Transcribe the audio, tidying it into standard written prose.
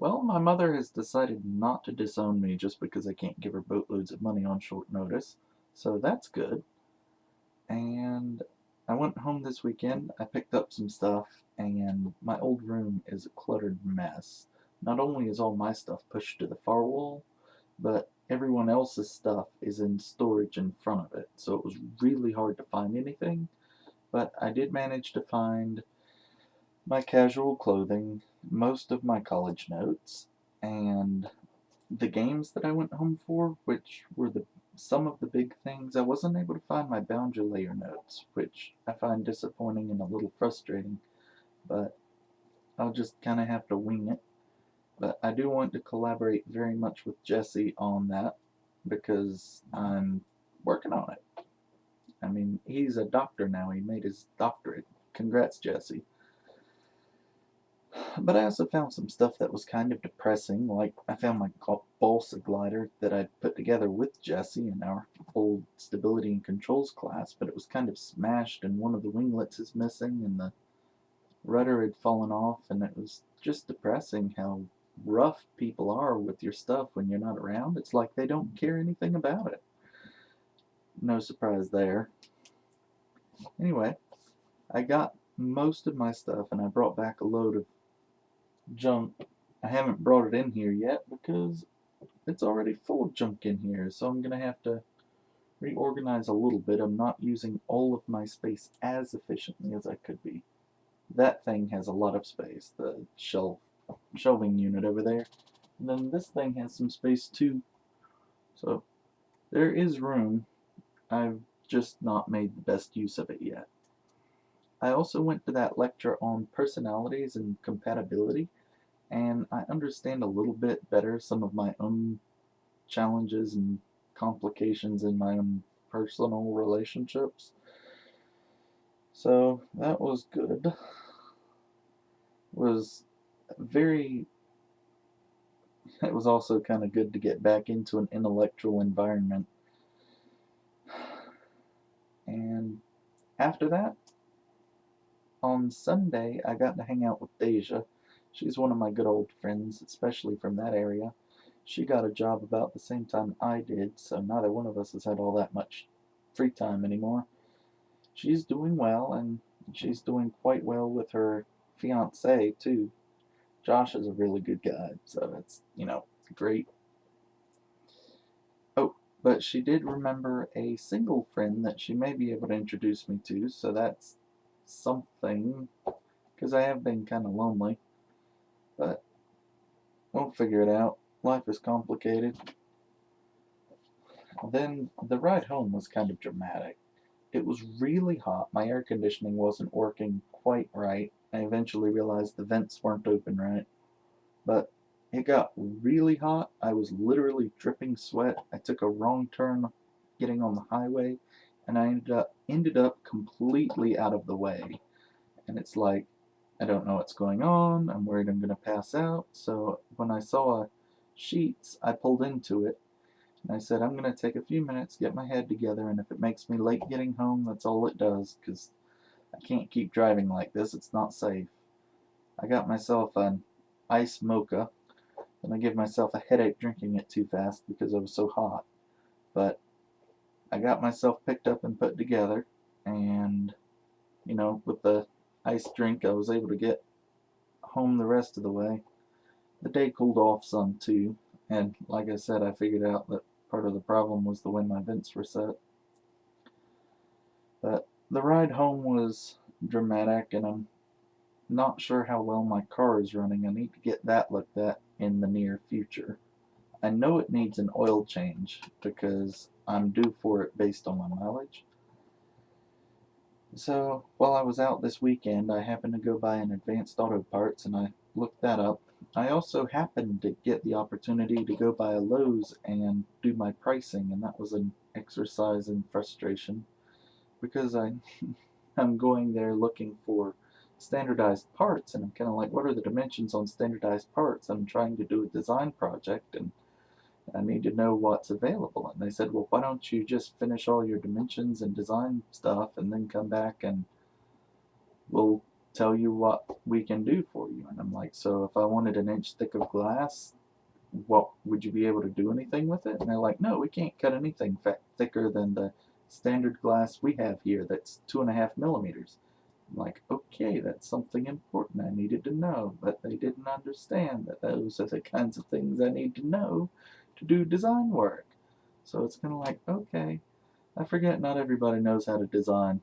Well, my mother has decided not to disown me just because I can't give her boatloads of money on short notice, so that's good. And I went home this weekend, I picked up some stuff, and my old room is a cluttered mess. Not only is all my stuff pushed to the far wall, but everyone else's stuff is in storage in front of it, so it was really hard to find anything. But I did manage to find my casual clothing, most of my college notes, and the games that I went home for, which were the some of the big things. I wasn't able to find my Boundary Layer notes, which I find disappointing and a little frustrating, but I'll just kind of have to wing it. But I do want to collaborate very much with Jesse on that because I'm working on it. I mean, he's a doctor now. He made his doctorate. Congrats, Jesse. But I also found some stuff that was kind of depressing, like I found my balsa glider that I put together with Jesse in our old stability and controls class, but it was kind of smashed and one of the winglets is missing and the rudder had fallen off, and it was just depressing how rough people are with your stuff when you're not around. It's like they don't care anything about it. No surprise there. Anyway, I got most of my stuff and I brought back a load of junk. I haven't brought it in here yet because it's already full of junk in here, so I'm going to have to reorganize a little bit. I'm not using all of my space as efficiently as I could be. That thing has a lot of space, the shelving unit over there. And then this thing has some space too. So there is room. I've just not made the best use of it yet. I also went to that lecture on personalities and compatibility, and I understand a little bit better some of my own challenges and complications in my own personal relationships. So that was good. It was very it was also kind of good to get back into an intellectual environment. And after that, on Sunday, I got to hang out with Deja. She's one of my good old friends, especially from that area. She got a job about the same time I did, so neither one of us has had all that much free time anymore. She's doing well, and she's doing quite well with her fiance too. Josh is a really good guy, so it's great. Oh, but she did remember a single friend that she may be able to introduce me to, so that's something, because I have been kind of lonely, but we'll figure it out. Life is complicated. Then the ride home was kind of dramatic. It was really hot. My air conditioning wasn't working quite right. I eventually realized the vents weren't open right. But it got really hot. I was literally dripping sweat. I took a wrong turn getting on the highway, and I ended up completely out of the way. And it's like I don't know what's going on. I'm worried I'm going to pass out. So when I saw Sheets, I pulled into it and I said, I'm going to take a few minutes, get my head together, and if it makes me late getting home, that's all it does, because I can't keep driving like this. It's not safe. I got myself an ice mocha, and I gave myself a headache drinking it too fast because I was so hot. But I got myself picked up and put together, and with the ice drink, I was able to get home the rest of the way. The day cooled off some too, and like I said, I figured out that part of the problem was the way my vents were set. But the ride home was dramatic, and I'm not sure how well my car is running. I need to get that looked at in the near future. I know it needs an oil change because I'm due for it based on my mileage. So while I was out this weekend, I happened to go by an Advanced Auto Parts and I looked that up. I also happened to get the opportunity to go by a Lowe's and do my pricing, and that was an exercise in frustration because I'm going there looking for standardized parts, and I'm kind of like, what are the dimensions on standardized parts? I'm trying to do a design project, and I need to know what's available. And they said, well, why don't you just finish all your dimensions and design stuff and then come back and we'll tell you what we can do for you. And I'm like, so if I wanted an inch thick of glass, what would you be able to do anything with it? And they're like, no, we can't cut anything thicker than the standard glass we have here that's 2.5 millimeters. I'm like, okay, that's something important I needed to know, but they didn't understand that those are the kinds of things I need to know to do design work. So it's kind of like, okay, I forget not everybody knows how to design.